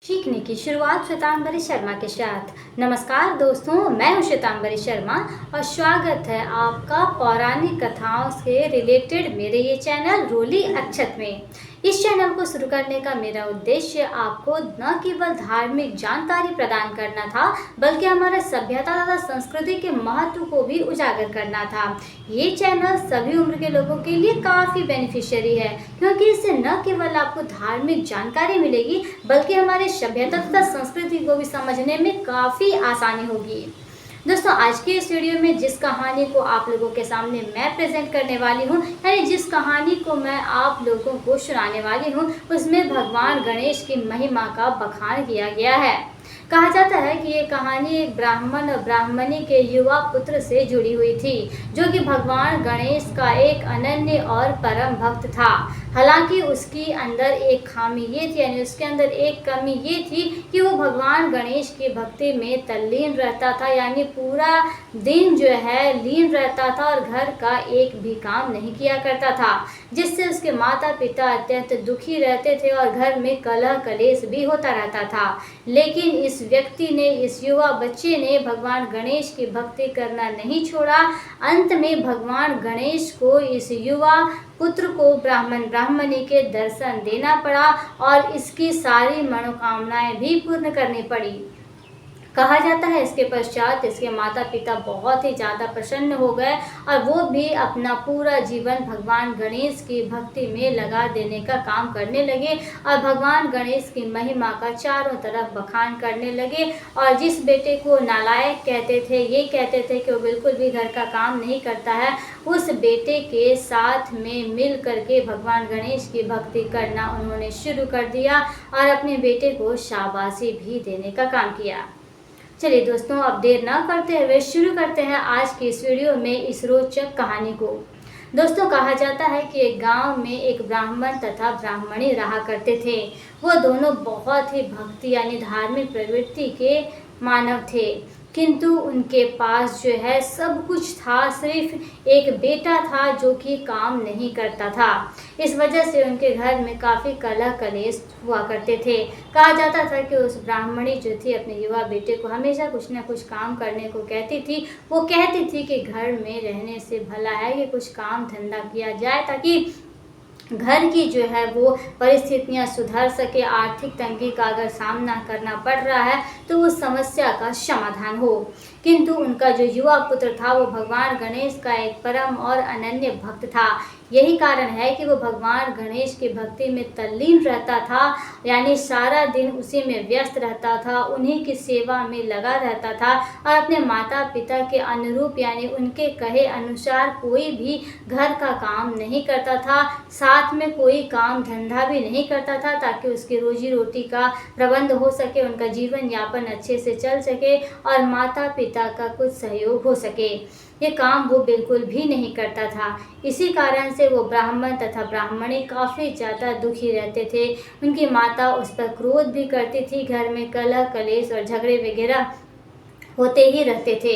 सीखने की शुरुआत श्वेतांबरी शर्मा के साथ। नमस्कार दोस्तों, मैं हूं श्वेतांबरी शर्मा और स्वागत है आपका पौराणिक कथाओं से रिलेटेड मेरे ये चैनल रोली अक्षत में। इस चैनल को शुरू करने का मेरा उद्देश्य आपको न केवल धार्मिक जानकारी प्रदान करना था, बल्कि हमारे सभ्यता तथा संस्कृति के महत्व को भी उजागर करना था। ये चैनल सभी उम्र के लोगों के लिए काफ़ी बेनिफिशियरी है, क्योंकि इससे न केवल आपको धार्मिक जानकारी मिलेगी, बल्कि हमारे सभ्यता तथा संस्कृति को भी समझने में काफ़ी आसानी होगी। दोस्तों, आज के इस वीडियो में जिस कहानी को आप लोगों के सामने मैं प्रेजेंट करने वाली हूँ, यानी जिस कहानी को मैं आप लोगों को सुनाने वाली हूँ, उसमें भगवान गणेश की महिमा का बखान किया गया है। कहा जाता है कि ये कहानी एक ब्राह्मण और ब्राह्मणी के युवा पुत्र से जुड़ी हुई थी, जो कि भगवान गणेश का एक अनन्य और परम भक्त था। हालांकि उसकी अंदर एक खामी ये थी, यानी उसके अंदर एक कमी ये थी कि वो भगवान गणेश की भक्ति में तल्लीन रहता था, यानी पूरा दिन जो है लीन रहता था और घर का एक भी काम नहीं किया करता था, जिससे उसके माता पिता अत्यंत दुखी रहते थे और घर में कलह कलेश भी होता रहता था। लेकिन इस व्यक्ति ने, इस युवा बच्चे ने भगवान गणेश की भक्ति करना नहीं छोड़ा। अंत में भगवान गणेश को इस युवा पुत्र को ब्राह्मणी के दर्शन देना पड़ा और इसकी सारी मनोकामनाएं भी पूर्ण करनी पड़ी। कहा जाता है इसके पश्चात इसके माता पिता बहुत ही ज़्यादा प्रसन्न हो गए और वो भी अपना पूरा जीवन भगवान गणेश की भक्ति में लगा देने का काम करने लगे और भगवान गणेश की महिमा का चारों तरफ बखान करने लगे। और जिस बेटे को नालायक कहते थे, ये कहते थे कि वो बिल्कुल भी घर का काम नहीं करता है, उस बेटे के साथ में मिल करके भगवान गणेश की भक्ति करना उन्होंने शुरू कर दिया और अपने बेटे को शाबाशी भी देने का काम किया। चलिए दोस्तों, अब देर ना करते हुए शुरू करते हैं आज की इस वीडियो में इस रोचक कहानी को। दोस्तों, कहा जाता है कि एक गांव में एक ब्राह्मण तथा ब्राह्मणी रहा करते थे। वो दोनों बहुत ही भक्ति यानी धार्मिक प्रवृत्ति के मानव थे, किंतु उनके पास जो है सब कुछ था, सिर्फ एक बेटा था जो कि काम नहीं करता था। इस वजह से उनके घर में काफ़ी कलह कलेश हुआ करते थे। कहा जाता था कि उस ब्राह्मणी जो थी अपने युवा बेटे को हमेशा कुछ न कुछ काम करने को कहती थी। वो कहती थी कि घर में रहने से भला है कि कुछ काम धंधा किया जाए, ताकि घर की जो है वो परिस्थितियां सुधर सके। आर्थिक तंगी का अगर सामना करना पड़ रहा है तो उस समस्या का समाधान हो। किंतु उनका जो युवा पुत्र था वो भगवान गणेश का एक परम और अनन्य भक्त था। यही कारण है कि वो भगवान गणेश की भक्ति में तल्लीन रहता था, यानी सारा दिन उसी में व्यस्त रहता था, उन्हीं की सेवा में लगा रहता था और अपने माता पिता के अनुरूप यानी उनके कहे अनुसार कोई भी घर का काम नहीं करता था, साथ में कोई काम धंधा भी नहीं करता था, ताकि उसकी रोजी रोटी का प्रबंध हो सके, उनका जीवन यापन अच्छे से चल सके और माता पिता का कुछ सहयोग हो सके। ये काम वो बिल्कुल भी नहीं करता था। इसी कारण से वो ब्राह्मण तथा ब्राह्मणी काफ़ी ज़्यादा दुखी रहते थे। उनकी माता उस पर क्रोध भी करती थी। घर में कलह कलेश और झगड़े वगैरह होते ही रहते थे।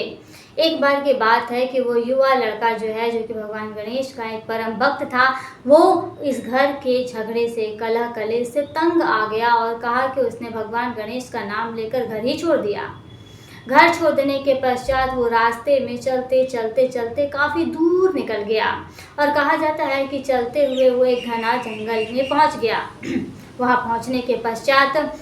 एक बार की बात है कि वो युवा लड़का जो है, जो कि भगवान गणेश का एक परम भक्त था, वो इस घर के झगड़े से, कलह कलेश से तंग आ गया और कहा कि उसने भगवान गणेश का नाम लेकर घर ही छोड़ दिया। घर छोड़ देने के पश्चात वो रास्ते में चलते चलते चलते काफ़ी दूर निकल गया और कहा जाता है कि चलते हुए वो एक घना जंगल में पहुंच गया। वहां पहुंचने के पश्चात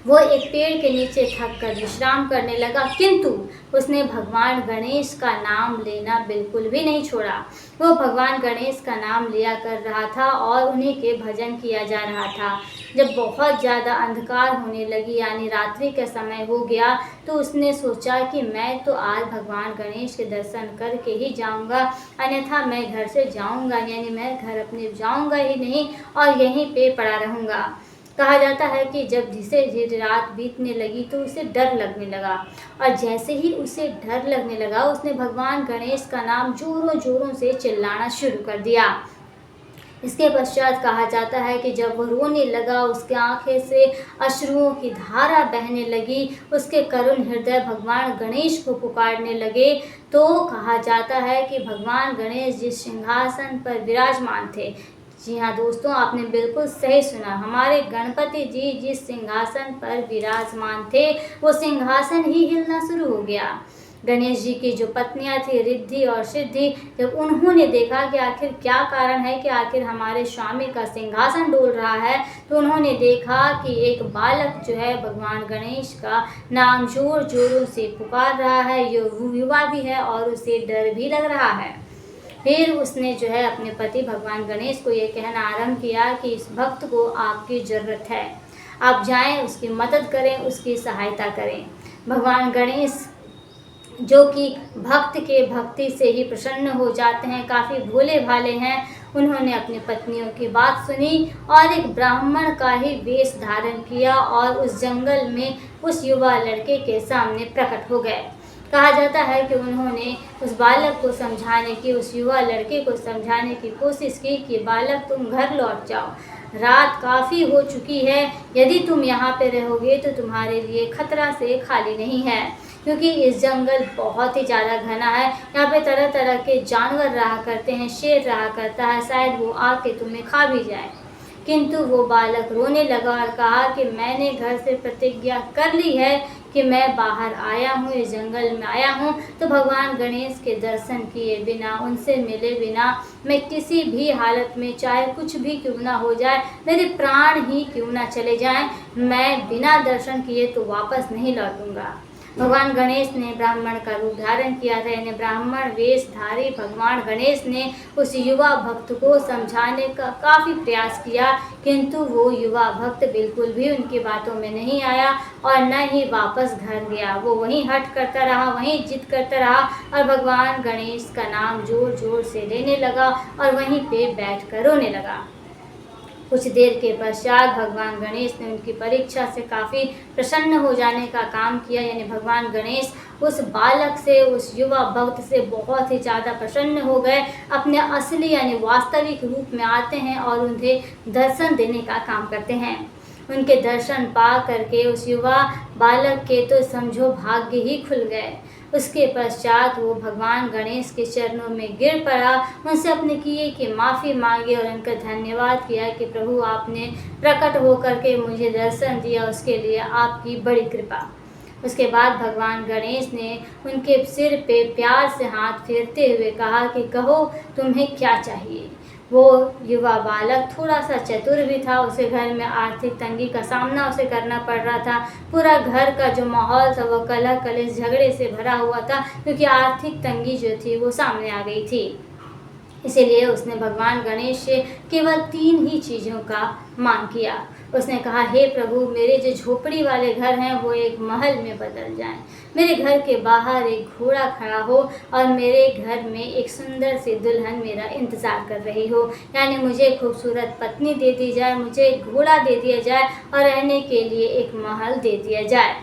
वो एक पेड़ के नीचे थक कर विश्राम करने लगा, किंतु उसने भगवान गणेश का नाम लेना बिल्कुल भी नहीं छोड़ा। वो भगवान गणेश का नाम लिया कर रहा था और उन्हीं के भजन किया जा रहा था। जब बहुत ज़्यादा अंधकार होने लगी, यानी रात्रि का समय हो गया, तो उसने सोचा कि मैं तो आज भगवान गणेश के दर्शन करके ही जाऊंगा, अन्यथा मैं घर से जाऊंगा, यानी मैं घर अपने जाऊंगा ही नहीं और यहीं पे पड़ा रहूंगा। कहा जाता है कि जब धीरे धीरे रात बीतने लगी तो उसे डर लगने लगा और जैसे ही उसे डर लगने लगा, उसने भगवान गणेश का नाम जोरों जोरों से चिल्लाना शुरू कर दिया। इसके पश्चात कहा जाता है कि जब वो रोने लगा, उसके आंखें से अश्रुओं की धारा बहने लगी, उसके करुण हृदय भगवान गणेश को पुकारने लगे। तो कहा जाता है कि भगवान गणेश जिस सिंहासन पर विराजमान थे, जी हाँ दोस्तों, आपने बिल्कुल सही सुना। हमारे गणपति जी जिस सिंहासन पर विराजमान थे, वो सिंहासन ही हिलना शुरू हो गया। गणेश जी की जो पत्नियां थी रिद्धि और सिद्धि, जब उन्होंने देखा कि आखिर क्या कारण है कि आखिर हमारे स्वामी का सिंहासन डोल रहा है, तो उन्होंने देखा कि एक बालक जो है भगवान गणेश का नाम जोर जोरों से पुकार रहा है। ये युवा भी है और उसे डर भी लग रहा है। फिर उसने जो है अपने पति भगवान गणेश को ये कहना आरंभ किया कि इस भक्त को आपकी ज़रूरत है, आप जाएं, उसकी मदद करें, उसकी सहायता करें। भगवान गणेश जो कि भक्त के भक्ति से ही प्रसन्न हो जाते हैं, काफ़ी भोले भाले हैं, उन्होंने अपनी पत्नियों की बात सुनी और एक ब्राह्मण का ही वेश धारण किया और उस जंगल में उस युवा लड़के के सामने प्रकट हो गए। कहा जाता है कि उन्होंने उस बालक को समझाने की, उस युवा लड़के को समझाने की कोशिश की कि बालक तुम घर लौट जाओ, रात काफ़ी हो चुकी है, यदि तुम यहाँ पे रहोगे तो तुम्हारे लिए खतरा से खाली नहीं है, क्योंकि इस जंगल बहुत ही ज़्यादा घना है, यहाँ पे तरह तरह के जानवर रहा करते हैं, शेर रहा करता है, शायद वो आके तुम्हें खा भी जाए। किंतु वो बालक रोने लगा और कहा कि मैंने घर से प्रतिज्ञा कर ली है कि मैं बाहर आया हूँ, इस जंगल में आया हूँ तो भगवान गणेश के दर्शन किए बिना, उनसे मिले बिना मैं किसी भी हालत में, चाहे कुछ भी क्यों ना हो जाए, मेरे प्राण ही क्यों ना चले जाएं, मैं बिना दर्शन किए तो वापस नहीं लौटूंगा। भगवान गणेश ने ब्राह्मण का रूप धारण किया था, यानी ब्राह्मण वेशधारी भगवान गणेश ने उस युवा भक्त को समझाने का काफ़ी प्रयास किया, किंतु वो युवा भक्त बिल्कुल भी उनकी बातों में नहीं आया और न ही वापस घर गया। वो वहीं हट करता रहा, वहीं जिद करता रहा और भगवान गणेश का नाम जोर जोर से लेने लगा और वहीं पे बैठ कर रोने लगा। कुछ देर के पश्चात भगवान गणेश ने उनकी परीक्षा से काफ़ी प्रसन्न हो जाने का काम किया, यानी भगवान गणेश उस बालक से, उस युवा भक्त से बहुत ही ज़्यादा प्रसन्न हो गए, अपने असली यानी वास्तविक रूप में आते हैं और उन्हें दर्शन देने का काम करते हैं। उनके दर्शन पा करके उस युवा बालक के तो समझो भाग्य ही खुल गए। उसके पश्चात वो भगवान गणेश के चरणों में गिर पड़ा, उनसे अपने किए की माफ़ी मांगी और उनका धन्यवाद किया कि प्रभु आपने प्रकट होकर के मुझे दर्शन दिया, उसके लिए आपकी बड़ी कृपा। उसके बाद भगवान गणेश ने उनके सिर पे प्यार से हाथ फेरते हुए कहा कि कहो तुम्हें क्या चाहिए। वो युवा बालक थोड़ा सा चतुर भी था, उसे घर में आर्थिक तंगी का सामना उसे करना पड़ रहा था। पूरा घर का जो माहौल था वो कलह कलेश झगड़े से भरा हुआ था, क्योंकि आर्थिक तंगी जो थी वो सामने आ गई थी। इसीलिए उसने भगवान गणेश से केवल 3 ही चीज़ों का मांग किया। उसने कहा, हे प्रभु, मेरे जो झोपड़ी वाले घर हैं वो एक महल में बदल जाएं, मेरे घर के बाहर एक घोड़ा खड़ा हो और मेरे घर में एक सुंदर सी दुल्हन मेरा इंतज़ार कर रही हो, यानी मुझे खूबसूरत पत्नी दे दी जाए, मुझे एक घोड़ा दे दिया जाए और रहने के लिए एक महल दे दिया जाए।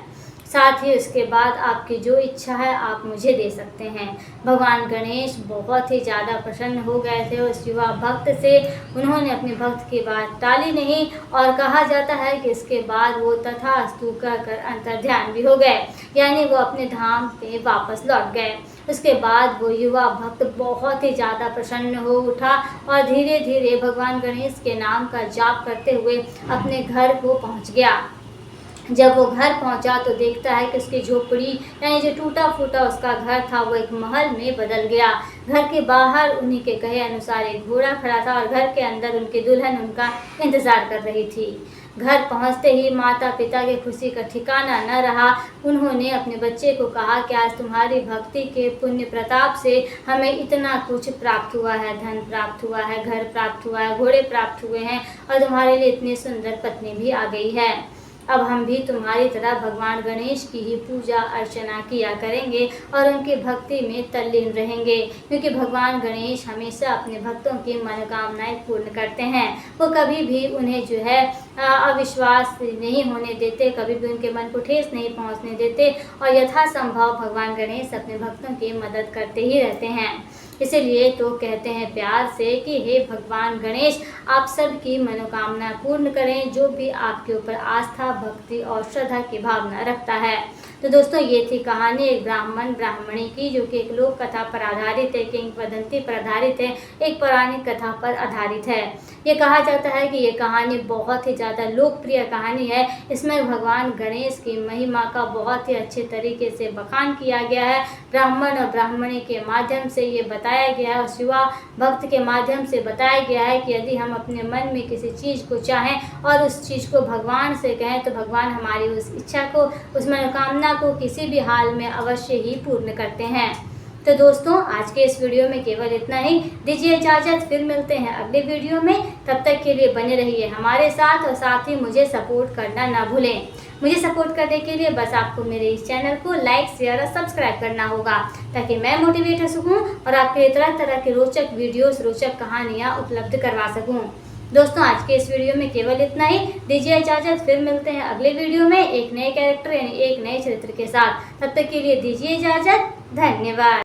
साथ ही उसके बाद आपकी जो इच्छा है आप मुझे दे सकते हैं। भगवान गणेश बहुत ही ज़्यादा प्रसन्न हो गए थे उस युवा भक्त से। उन्होंने अपने भक्त की बात टाली नहीं और कहा जाता है कि इसके बाद वो तथास्तु कहकर अंतर्ध्यान भी हो गए, यानी वो अपने धाम पे वापस लौट गए। उसके बाद वो युवा भक्त बहुत ही ज़्यादा प्रसन्न हो उठा और धीरे धीरे भगवान गणेश के नाम का जाप करते हुए अपने घर को पहुँच गया। जब वो घर पहुंचा तो देखता है कि उसकी झोपड़ी यानी जो टूटा फूटा उसका घर था वो एक महल में बदल गया। घर के बाहर उन्हीं के कहे अनुसार एक घोड़ा खड़ा था और घर के अंदर उनकी दुल्हन उनका इंतज़ार कर रही थी। घर पहुंचते ही माता पिता की खुशी का ठिकाना न रहा। उन्होंने अपने बच्चे को कहा कि आज तुम्हारी भक्ति के पुण्य प्रताप से हमें इतना कुछ प्राप्त हुआ है, धन प्राप्त हुआ है, घर प्राप्त हुआ है, घोड़े प्राप्त हुए हैं और तुम्हारे लिए इतनी सुंदर पत्नी भी आ गई है। अब हम भी तुम्हारी तरह भगवान गणेश की ही पूजा अर्चना किया करेंगे और उनकी भक्ति में तल्लीन रहेंगे, क्योंकि भगवान गणेश हमेशा अपने भक्तों की मनोकामनाएं पूर्ण करते हैं। वो कभी भी उन्हें जो है अविश्वास नहीं होने देते, कभी भी उनके मन को ठेस नहीं पहुंचने देते और यथासंभव भगवान गणेश अपने भक्तों की मदद करते ही रहते हैं। इसीलिए तो कहते हैं प्यार से कि हे भगवान गणेश, आप सबकी मनोकामना पूर्ण करें, जो भी आपके ऊपर आस्था, भक्ति और श्रद्धा की भावना रखता है। तो दोस्तों, ये थी कहानी एक ब्राह्मण ब्राह्मणी की, जो कि एक लोक कथा पर आधारित है, किंवदंती पर आधारित है, एक पौराणिक कथा पर आधारित है। ये कहा जाता है कि ये कहानी बहुत ही ज़्यादा लोकप्रिय कहानी है। इसमें भगवान गणेश की महिमा का बहुत ही अच्छे तरीके से बखान किया गया है। ब्राह्मण और ब्राह्मणी के माध्यम से ये बताया गया है और शिवा भक्त के माध्यम से बताया गया है कि यदि हम अपने मन में किसी चीज़ को चाहें और उस चीज़ को भगवान से कहें तो भगवान हमारी उस इच्छा को, उस मनोकामना को किसी भी हाल में अवश्य ही पूर्ण करते हैं। तो दोस्तों, आज के इस वीडियो में केवल इतना ही। दीजिए इजाज़त, फिर मिलते हैं अगले वीडियो में। तब तक के लिए बने रहिए हमारे साथ और साथ ही मुझे सपोर्ट करना ना भूलें। मुझे सपोर्ट करने के लिए बस आपको मेरे इस चैनल को लाइक, शेयर और सब्सक्राइब करना होगा, ताकि मैं मोटिवेट हो सकूँ और आपके लिए तरह तरह के रोचक वीडियोस, रोचक कहानियाँ उपलब्ध करवा सकूँ। दोस्तों, आज के इस वीडियो में केवल इतना ही। दीजिए इजाज़त, फिर मिलते हैं अगले वीडियो में एक नए कैरेक्टर यानी एक नए चरित्र के साथ। तब तक के लिए दीजिए इजाज़त। धन्यवाद।